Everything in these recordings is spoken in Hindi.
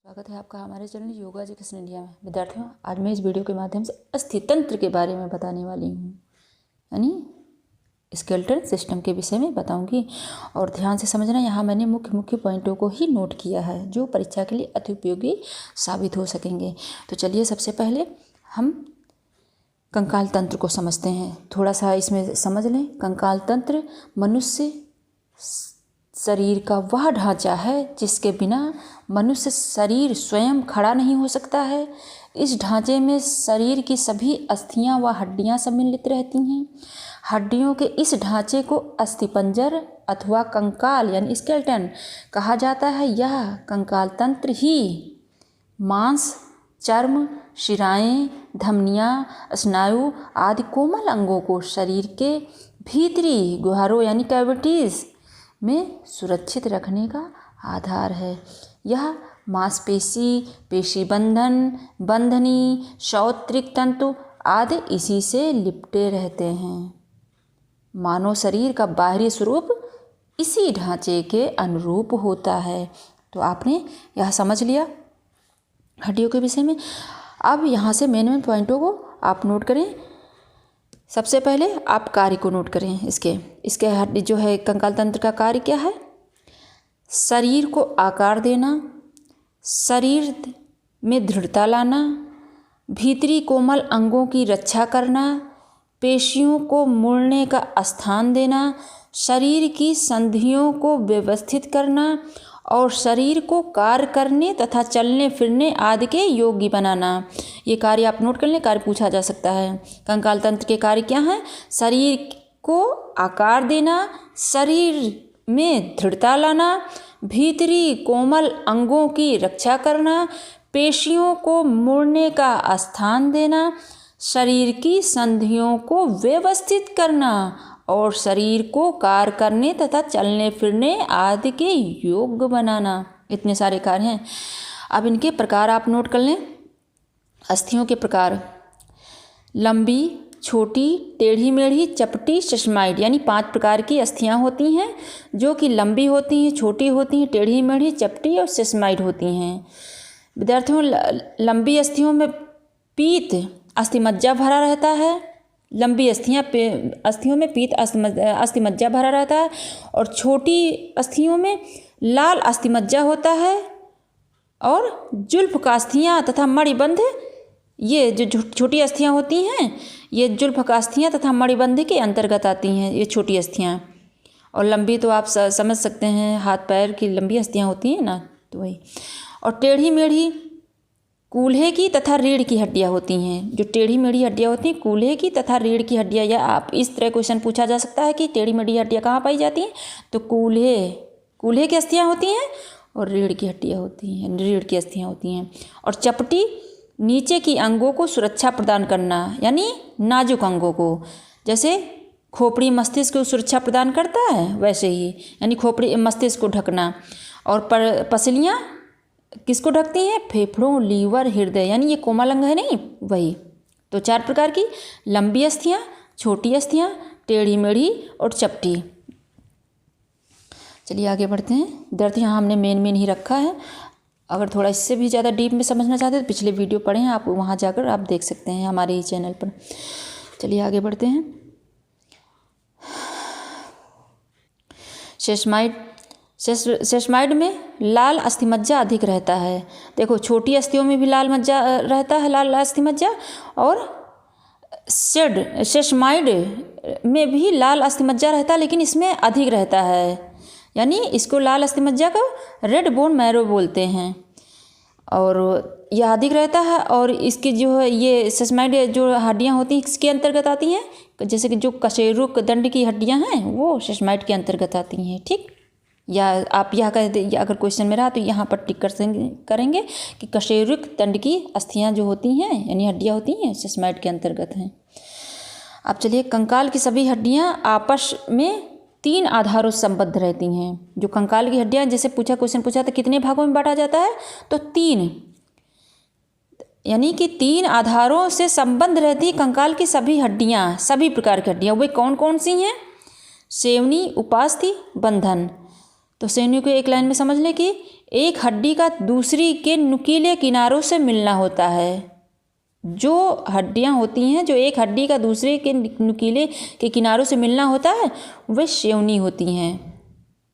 स्वागत है आपका हमारे चैनल योगा एजुकेशन इंडिया में। विद्यार्थियों, आज मैं इस वीडियो के माध्यम से अस्थितंत्र के बारे में बताने वाली हूँ, यानी स्केलेटल सिस्टम के विषय में बताऊंगी। और ध्यान से समझना, यहाँ मैंने मुख्य पॉइंटों को ही नोट किया है जो परीक्षा के लिए अति उपयोगी साबित हो सकेंगे। तो चलिए सबसे पहले हम कंकाल तंत्र को समझते हैं। थोड़ा सा इसमें समझ लें। कंकाल तंत्र मनुष्य शरीर का वह ढांचा है जिसके बिना मनुष्य शरीर स्वयं खड़ा नहीं हो सकता है। इस ढांचे में शरीर की सभी अस्थियां व हड्डियां सम्मिलित रहती हैं। हड्डियों के इस ढांचे को अस्थिपंजर अथवा कंकाल यानी स्केलेटन कहा जाता है। यह कंकाल तंत्र ही मांस, चर्म, शिराएं, धमनियां, स्नायु आदि कोमल अंगों को शरीर के भीतरी गुहारों यानी कैविटीज़ में सुरक्षित रखने का आधार है। यह मांसपेशी, पेशी बंधन, बंधनी, सौत्रिक तंतु आदि इसी से लिपटे रहते हैं। मानव शरीर का बाहरी स्वरूप इसी ढांचे के अनुरूप होता है। तो आपने यह समझ लिया हड्डियों के विषय में। अब यहाँ से मेन पॉइंटों को आप नोट करें। सबसे पहले आप कार्य को नोट करें। इसके हड्डी जो है कंकाल तंत्र का कार्य क्या है? शरीर को आकार देना, शरीर में दृढ़ता लाना, भीतरी कोमल अंगों की रक्षा करना, पेशियों को मुड़ने का स्थान देना, शरीर की संधियों को व्यवस्थित करना और शरीर को कार्य करने तथा चलने फिरने आदि के योग्य बनाना। ये कार्य आप नोट कर लें, कार्य पूछा जा सकता है। कंकाल तंत्र के कार्य क्या हैं? शरीर को आकार देना, शरीर में दृढ़ता लाना, भीतरी कोमल अंगों की रक्षा करना, पेशियों को मुड़ने का स्थान देना, शरीर की संधियों को व्यवस्थित करना और शरीर को कार्य करने तथा चलने फिरने आदि के योग्य बनाना। इतने सारे कार्य हैं। अब इनके प्रकार आप नोट कर लें। अस्थियों के प्रकार: लंबी, छोटी, टेढ़ी मेढ़ी, चपटी, सेसमाइड, यानी 5 प्रकार की अस्थियां होती हैं जो कि लंबी होती हैं, छोटी होती हैं, टेढ़ी मेढ़ी, चपटी और सेसमाइड होती हैं। विद्यार्थियों, लंबी अस्थियों में पीत अस्थिमज्जा भरा रहता है। लंबी अस्थियों में पीत अस्थिमज्जा भरा रहता है और छोटी अस्थियों में लाल अस्थिमज्जा होता है। और जुल्फकास्थियाँ तथा मणिबंध, ये जो छोटी अस्थियाँ होती हैं ये जुल्फकास्थियाँ तथा मणिबंध के अंतर्गत आती हैं, ये छोटी अस्थियाँ। और लंबी तो आप समझ सकते हैं, हाथ पैर की लंबी अस्थियाँ होती हैं ना, तो वही। और टेढ़ी मेढ़ी कूल्हे की तथा रीढ़ की हड्डियाँ होती हैं। जो टेढ़ी मेढ़ी हड्डियाँ होती हैं कूल्हे की तथा रीढ़ की हड्डियाँ, या आप इस तरह क्वेश्चन पूछा जा सकता है कि टेढ़ी मेढ़ी हड्डियाँ कहाँ पाई जाती हैं? तो कूल्हे की अस्थियाँ होती हैं और रीढ़ की हड्डियाँ होती हैं, रीढ़ की अस्थियाँ होती हैं। और चपटी नीचे की अंगों को सुरक्षा प्रदान करना, यानी नाजुक अंगों को, जैसे खोपड़ी मस्तिष्क को सुरक्षा प्रदान करता है वैसे ही, यानी खोपड़ी मस्तिष्क को ढकना। और पसलियाँ किसको ढकती हैं? फेफड़ों, लीवर, हृदय, यानी ये कोमल अंग है नहीं, वही। तो 4 प्रकार की लंबी अस्थियाँ, छोटी अस्थियाँ, टेढ़ी मेढ़ी और चपटी। चलिए आगे बढ़ते हैं। विद्यार्थी, यहाँ हमने मेन ही रखा है। अगर थोड़ा इससे भी ज़्यादा डीप में समझना चाहते हैं तो पिछले वीडियो पढ़े हैं आप, वहाँ जाकर आप देख सकते हैं हमारे ही चैनल पर। चलिए आगे बढ़ते हैं। सेसमाइड में लाल अस्थिमज्जा अधिक रहता है। देखो, छोटी अस्थियों में भी लाल मज्जा रहता है, लाल अस्थिमज्जा। और सेसमाइड में भी लाल अस्थिमज्जा रहता है, लेकिन इसमें अधिक रहता है, यानी इसको लाल अस्थिमज्जा को रेड बोन मैरो बोलते हैं और यह अधिक रहता है। और इसकी जो है ये सेसमाइड जो हड्डियाँ होती हैं इसके अंतर्गत आती हैं, जैसे कि जो कशेरुक दंड की हड्डियाँ हैं वो सेसमाइड के अंतर्गत आती हैं। ठीक, या आप यह कह दें, अगर क्वेश्चन में रहा तो यहाँ पर टिक करेंगे कि कशेरुक दंड की अस्थियाँ जो होती हैं यानी हड्डियाँ होती हैं सेसमाइड के अंतर्गत हैं। अब चलिए, कंकाल की सभी हड्डियाँ आपस में 3 आधारों से संबद्ध रहती हैं। जो कंकाल की हड्डियाँ, जैसे क्वेश्चन पूछा था कितने भागों में बांटा जाता है, तो 3, यानी कि 3 आधारों से संबद्ध रहती है कंकाल की सभी हड्डियाँ, सभी प्रकार की हड्डियाँ। वे कौन कौन सी हैं? सेवनी, उपास्थि, बंधन। तो सेवनी को एक लाइन में समझ लें कि एक हड्डी का दूसरी के नुकीले किनारों से मिलना होता है। जो हड्डियाँ होती हैं, जो एक हड्डी का दूसरे के नुकीले के किनारों से मिलना होता है, वे श्रोणि होती हैं।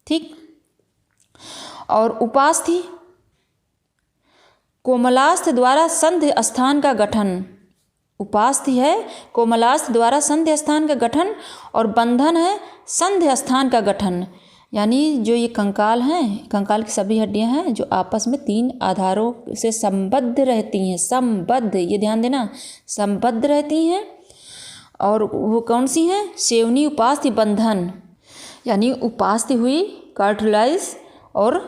ठीक। और उपास्थि, कोमलास्थ द्वारा संधि स्थान का गठन। उपास्थि है कोमलास्थ द्वारा संधि स्थान का गठन, और बंधन है संधि स्थान का गठन। यानी जो ये कंकाल हैं, कंकाल की सभी हड्डियां हैं जो आपस में 3 आधारों से संबद्ध रहती हैं। संबद्ध, ये ध्यान देना, संबद्ध रहती हैं। और वो कौन सी हैं? श्रोणि, उपास्थि, बंधन। यानी उपास्थि हुई कार्टिलेज, और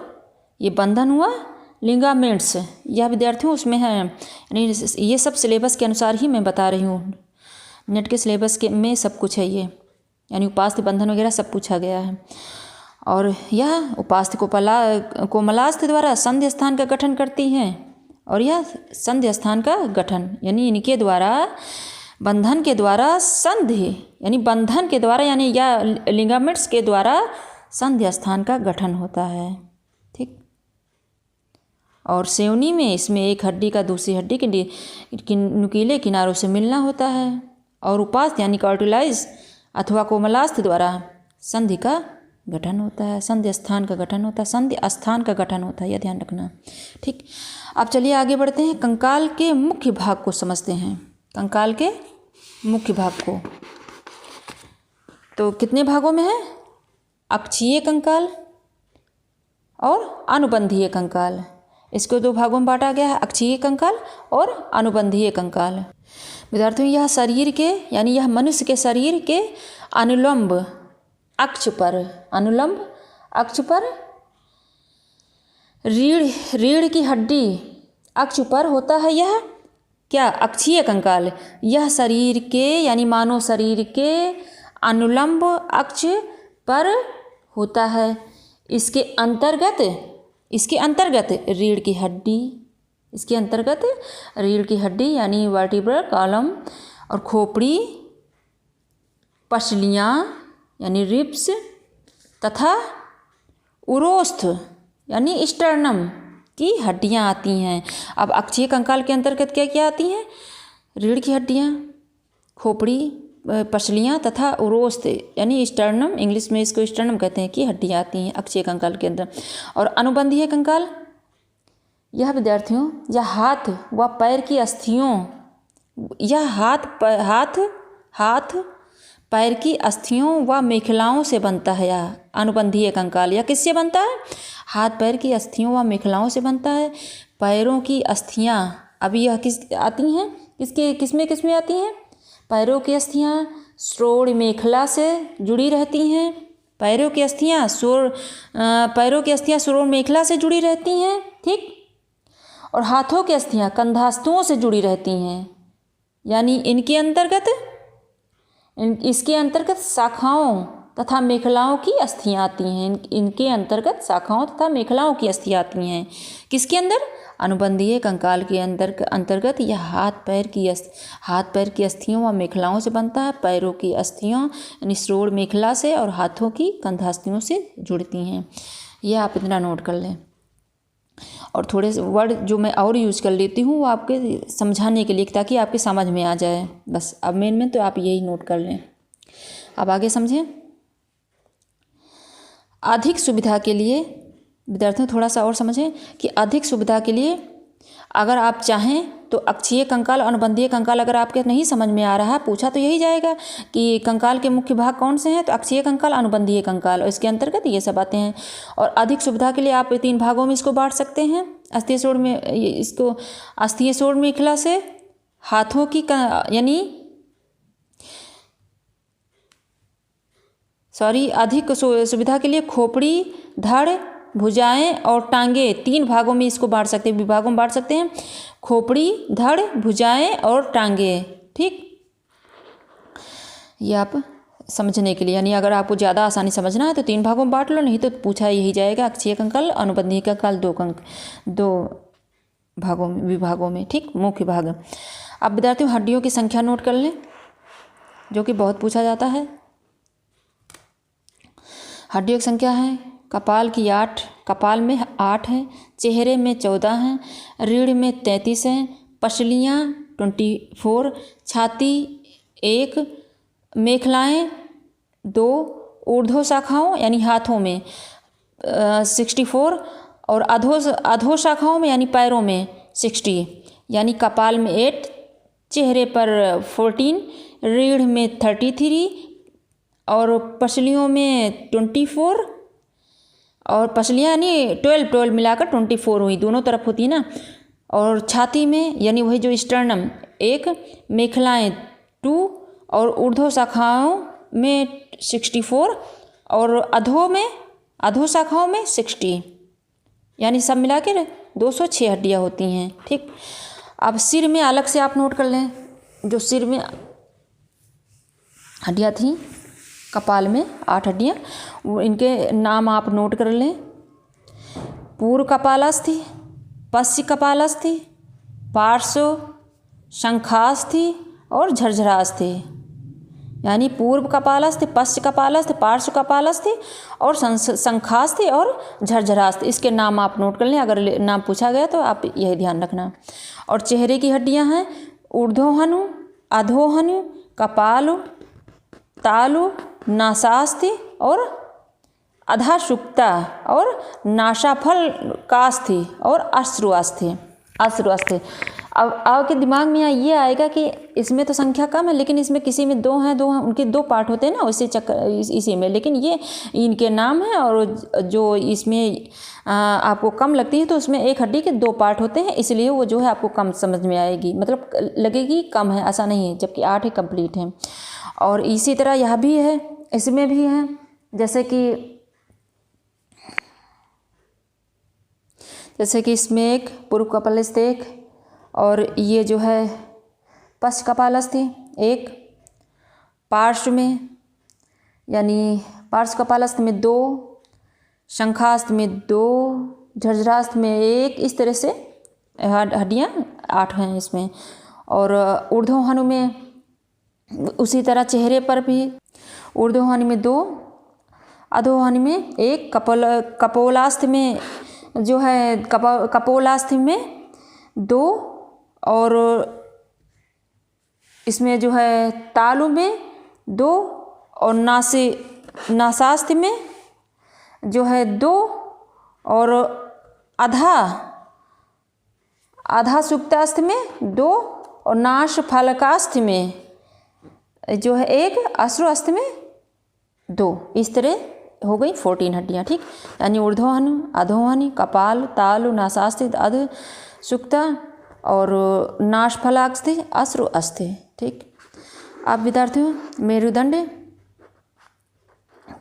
ये बंधन हुआ लिगामेंट्स। यह विद्यार्थियों उसमें है, यानी ये सब सिलेबस के अनुसार ही मैं बता रही हूँ। नेट के सिलेबस के में सब कुछ है ये, यानी उपास्थि, बंधन वगैरह सब पूछा गया है। और यह उपास्थि कोमलास्थ द्वारा संधि स्थान का गठन करती हैं, और यह संधि स्थान का गठन, यानी इनके द्वारा बंधन के द्वारा संधि, यानी बंधन के द्वारा, यानी या लिगामेंट्स के द्वारा संधि स्थान का गठन होता है। ठीक। और श्रोणि में, इसमें एक हड्डी का दूसरी हड्डी के नुकीले किनारों से मिलना होता है। और उपास्थि यानी कार्टिलेज अथवा कोमलास्थ द्वारा संधि का गठन होता है, संधि स्थान का गठन होता है, संधि स्थान का गठन होता है, यह ध्यान रखना। ठीक। अब चलिए आगे बढ़ते हैं, कंकाल के मुख्य भाग को समझते हैं। कंकाल के मुख्य भाग को तो कितने भागों में है? अक्षीय कंकाल और अनुबंधीय कंकाल। इसको 2 भागों में बांटा गया है, अक्षीय कंकाल और अनुबंधीय कंकाल। विद्यार्थियों, यह शरीर के, यानी यह मनुष्य के शरीर के अनुलंब अक्ष पर, अनुलंब अक्ष पर रीढ़ की हड्डी अक्ष पर होता है। यह क्या? अक्षीय कंकाल। यह शरीर के, यानी मानव शरीर के अनुलंब अक्ष पर होता है। इसके अंतर्गत रीढ़ की हड्डी, इसके अंतर्गत रीढ़ की हड्डी यानी वर्टिब्रल कॉलम, और खोपड़ी, पसलियाँ यानी रिब्स, तथा उरोस्थ यानी स्टर्नम की हड्डियाँ आती हैं। अब अक्षीय कंकाल के अंतर्गत क्या क्या आती हैं? रीढ़ की हड्डियाँ, खोपड़ी, पसलियाँ तथा उरोस्थ यानी स्टर्नम, इंग्लिश में इसको स्टर्नम कहते हैं, कि हड्डियाँ आती हैं अक्षीय कंकाल के अंदर। और अनुबंधीय कंकाल, यह विद्यार्थियों, यह हाथ व पैर की अस्थियों, यह हाथ पैर की अस्थियों व मेखलाओं से बनता है। यह अनुबंधीय कंकाल यह किससे बनता है? हाथ पैर की अस्थियों व मेखलाओं से बनता है। पैरों की अस्थियाँ, अभी यह किस आती हैं, किसमें आती हैं? पैरों की अस्थियाँ श्रोण मेखला से जुड़ी रहती हैं। पैरों की अस्थियाँ श्रोण मेखला से जुड़ी रहती हैं। ठीक। और हाथों की अस्थियाँ कंधास्तुओं से जुड़ी रहती हैं, यानी इसके अंतर्गत शाखाओं तथा मेखलाओं की अस्थियाँ आती हैं। इनके अंतर्गत शाखाओं तथा मेखलाओं की अस्थियाँ आती हैं। किसके अंदर? अनुबंधीय कंकाल के अंतर्गत यह हाथ पैर की अस्थियों व मेखलाओं से बनता है। पैरों की अस्थियों यानी श्रोण मेखला से, और हाथों की कंधास्थियों से जुड़ती हैं। यह आप इतना नोट कर लें। और थोड़े से वर्ड जो मैं और यूज़ कर लेती हूँ वो आपके समझाने के लिए, ताकि आपके समझ में आ जाए। बस अब मेन तो आप यही नोट कर लें। अब आगे समझें। अधिक सुविधा के लिए विद्यार्थियों थोड़ा सा और समझें कि अधिक सुविधा के लिए अगर आप चाहें तो अक्षीय कंकाल, अनुबंधीय कंकाल अगर आपके नहीं समझ में आ रहा है, पूछा तो यही जाएगा कि कंकाल के मुख्य भाग कौन से हैं, तो अक्षीय कंकाल, अनुबंधीय कंकाल, और इसके अंतर्गत ये सब आते हैं। और अधिक सुविधा के लिए आप 3 भागों में इसको बांट सकते हैं। अस्थीय श्रोण मेखला से हाथों की अधिक सुविधा के लिए खोपड़ी, धड़, भुजाएं और टांगे 3 भागों में इसको बांट सकते हैं, विभागों में बांट सकते हैं। खोपड़ी, धड़, भुजाएं और टांगे। ठीक। ये आप समझने के लिए, यानी अगर आपको ज़्यादा आसानी समझना है तो 3 भागों में बांट लो, नहीं तो पूछा यही जाएगा अक्षीय कंकाल, अनुबंधीय कंकाल 2 विभागों में। ठीक, मुख्य भाग। अब विद्यार्थियों हड्डियों की संख्या नोट कर लें, जो कि बहुत पूछा जाता है। हड्डियों की संख्या है कपाल की 8, कपाल में 8 हैं, चेहरे में 14 हैं, रीढ़ में 33 हैं, पसलियाँ 24, छाती 1, मेखलाएँ 2, ऊर्ध्व शाखाओं यानी हाथों में 64 और अधो शाखाओं में यानी पैरों में 60, यानी कपाल में 8, चेहरे पर 14, रीढ़ में 33 और पसलियों में 24 और पसलियाँ यानी 12 मिलाकर 24 हुई, दोनों तरफ होती है ना। और छाती में यानी वही जो स्टर्नम 1, मेखलाएँ 2 और ऊर्ध्व शाखाओं में 64 और अधो शाखाओं में 60, यानी सब मिला के 206 हड्डियाँ होती हैं। ठीक, अब सिर में अलग से आप नोट कर लें, जो सिर में हड्डियाँ थी, कपाल में 8 हड्डियाँ, इनके नाम आप नोट कर लें। पूर्व कपालस्थि, पश्च कपालस्थि, पार्श्व, शंखास्थि और झरझरास्थि, यानी पूर्व कपालस्थि, पश्च कपालस्थि, पार्श्व कपालस्थि और शंखास्थि और झरझरास्थि। इसके नाम आप नोट कर लें, अगर नाम पूछा गया तो आप यही ध्यान रखना। और चेहरे की हड्डियां हैं ऊर्ध्वहनु, अधोहनु, कपालु, तालु, नासास्थि और अधाशुक्ता और नासाफल कास्थि और अश्रुअस्थि। अब आपके दिमाग में ये आएगा कि इसमें तो संख्या कम है, लेकिन इसमें किसी में 2 हैं, उनके 2 पार्ट होते हैं ना, उसी इसी में, लेकिन ये इनके नाम हैं। और जो इसमें आपको कम लगती है तो उसमें एक हड्डी के 2 पार्ट होते हैं, इसलिए वो जो है आपको कम समझ में आएगी, मतलब लगेगी कम है, ऐसा नहीं है, जबकि 8 ही कंप्लीट हैं। और इसी तरह यह भी है, इसमें भी है, जैसे कि इसमें एक पूर्व कपालस्थ 1 और ये जो है पश्च कपालस्थ 1, पार्श्व में यानी पार्श्व कपालस्थ में 2, शंखास्थ में 2, झरझरास्थ में 1, इस तरह से हड्डियाँ 8 हैं इसमें। और ऊर्ध्वहनु में उसी तरह चेहरे पर भी ऊर्ध्वहनु में 2, अधोहनु में 1, कपोलास्थ में जो है कपोलास्थ में 2 और इसमें जो है तालु में 2 और नासास्थ में जो है 2 और आधा सुप्तास्थ में 2 और नाश फलकास्थ में जो है 1, अश्रुअस्थ में 2। इस तरह हो गई 14 हड्डियाँ। ठीक, यानी ऊर्ध्वहनु, अधोहनु, कपाल, तालु, नासास्थ, अध सुक्ता और नाशफलास्थ, अश्रुअस्थ। ठीक, आप विद्यार्थियों मेरुदंड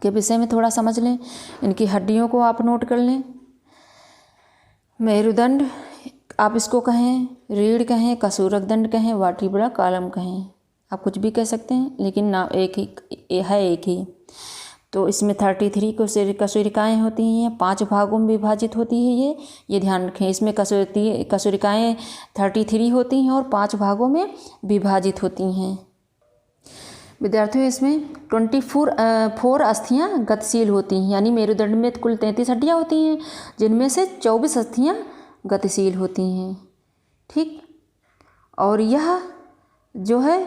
के विषय में थोड़ा समझ लें, इनकी हड्डियों को आप नोट कर लें। मेरुदंड आप इसको कहें, रीढ़ कहें, कसूरक दंड कहें, वर्टिब्रा कॉलम कहें, आप कुछ भी कह सकते हैं, लेकिन नाम एक ही। तो इसमें 33 कशेरुकियाएँ होती हैं, 5 भागों में विभाजित होती है। ये ध्यान रखें, इसमें कशेरुकियाएँ 33 होती हैं और 5 भागों में विभाजित होती हैं। विद्यार्थियों इसमें 24 अस्थियाँ गतिशील होती हैं, यानी मेरुदंड में कुल 33 हड्डियाँ होती हैं, जिनमें से 24 अस्थियाँ गतिशील होती हैं। ठीक, और यह जो है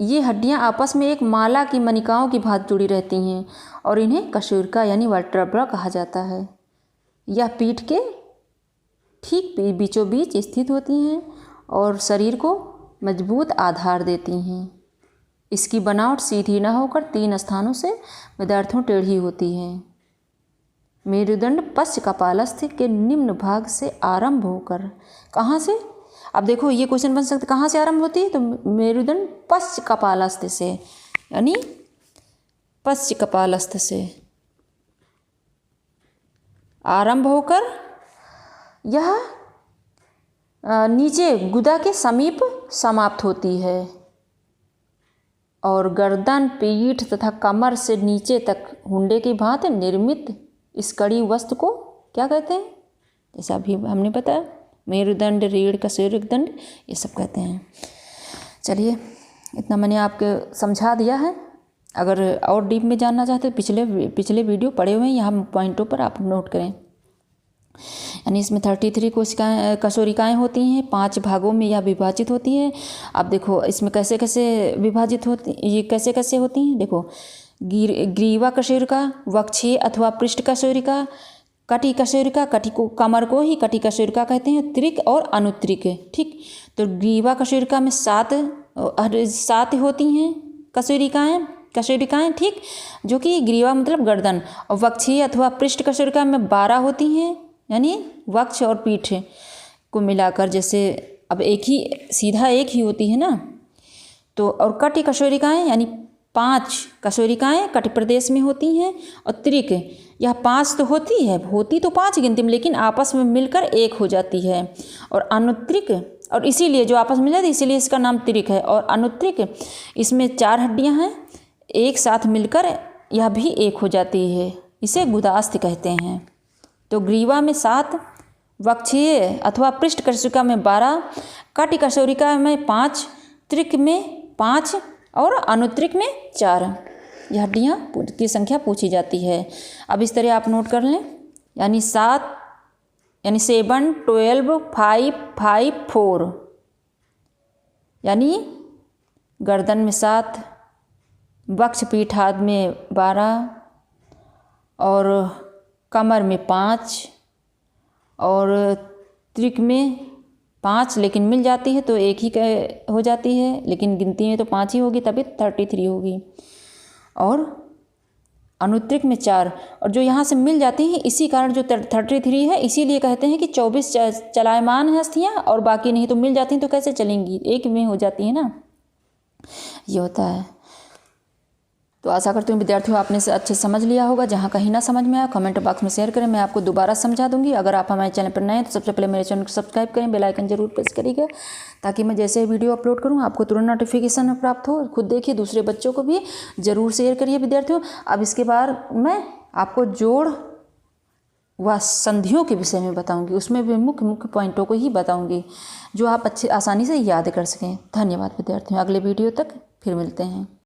ये हड्डियाँ आपस में एक माला की मणिकाओं की भांति जुड़ी रहती हैं और इन्हें कशेरुका यानी वर्टेब्रा कहा जाता है। यह पीठ के ठीक बीचों बीच स्थित होती हैं और शरीर को मजबूत आधार देती हैं। इसकी बनावट सीधी न होकर 3 स्थानों से विद्यार्थियों टेढ़ी होती है। मेरुदंड पश्च कपालस्थ के निम्न भाग से आरंभ होकर, कहाँ से, अब देखो ये क्वेश्चन बन सकता है, कहाँ से आरंभ होती है, तो मेरुदंड पश्च कपालस्थ से, यानी पश्च कपालस्थ से आरंभ होकर यह नीचे गुदा के समीप समाप्त होती है और गर्दन, पीठ तथा कमर से नीचे तक हुंडे की भांति निर्मित इस कड़ी वस्तु को क्या कहते हैं, जैसा अभी हमने बताया मेरुदंड, रीढ़, कशेरुक दंड, ये सब कहते हैं। चलिए इतना मैंने आपको समझा दिया है। अगर और डीप में जानना चाहते हैं पिछले वीडियो पड़े हुए हैं, यहाँ पॉइंटों पर आप नोट करें। यानी इसमें 33 कोशिकाएँ कशोरिकाएँ होती हैं, 5 भागों में यह विभाजित होती है। अब देखो इसमें कैसे कैसे विभाजित होती, ये कैसे कैसे होती हैं। देखो ग्रीवा कशेरुका, वक्षीय अथवा पृष्ठ कशेरुका, कटी कशेरुका, कटी को कमर को ही कटी कशेरुका कहते हैं, त्रिक और अनुत्रिक। ठीक, तो ग्रीवा कशेरुका में 7 होती हैं कशेरुकाएँ, ठीक, जो कि ग्रीवा मतलब गर्दन, और वक्षीय अथवा पृष्ठ कशेरुका में 12 होती हैं, यानी वक्ष और पीठ को मिलाकर। जैसे अब एक ही होती है ना, तो और कटी कशेरुकाएँ यानी 5 कशेरुकाएँ कटी प्रदेश में होती हैं, और त्रिक यह 5 तो होती तो 5 गिनती में, लेकिन आपस में मिलकर 1 हो जाती है। और अनुत्रिक, और इसीलिए जो आपस में मिल जाती है इसीलिए इसका नाम त्रिक है। और अनुत्रिक इसमें 4 हड्डियां हैं, एक साथ मिलकर यह भी 1 हो जाती है, इसे गुदास्थ कहते हैं। तो ग्रीवा में 7, वक्षीय अथवा पृष्ठ कशेरुका में 12, कटी कशेरुका में 5, त्रिक में 5 और अनुत्रिक में 4 यह हड्डियाँ की संख्या पूछी जाती है। अब इस तरह आप नोट कर लें, यानी 7 यानी 7, 12, 5, 5, 4, यानी गर्दन में 7, वक्ष पीठाद में 12 और कमर में 5 और त्रिक में 5, लेकिन मिल जाती है तो 1 ही हो जाती है, लेकिन गिनती में तो 5 ही होगी, तभी 33 होगी। और अनुत्रिक में 4, और जो यहाँ से मिल जाती हैं इसी कारण जो 33 है, इसीलिए कहते हैं कि 24 चलायमान है अस्थियाँ और बाकी नहीं तो मिल जाती हैं, तो कैसे चलेंगी, 1 में हो जाती है ना, ये होता है। तो आशा करती हूँ विद्यार्थियों आपने से अच्छे समझ लिया होगा। जहाँ कहीं ना समझ में आया कमेंट बॉक्स में शेयर करें, मैं आपको दोबारा समझा दूंगी। अगर आप हमारे चैनल पर नए हैं तो सबसे पहले मेरे चैनल को सब्सक्राइब करें, बेल आइकन जरूर प्रेस करिएगा, ताकि मैं जैसे वीडियो अपलोड करूँ आपको तुरंत नोटिफिकेशन प्राप्त हो। खुद देखिए, दूसरे बच्चों को भी ज़रूर शेयर करिए विद्यार्थियों। अब इसके बाद मैं आपको जोड़ व संधियों के विषय में बताऊँगी, उसमें भी मुख्य पॉइंटों को ही बताऊँगी जो आप आसानी से याद कर सकें। धन्यवाद विद्यार्थियों, अगले वीडियो तक फिर मिलते हैं।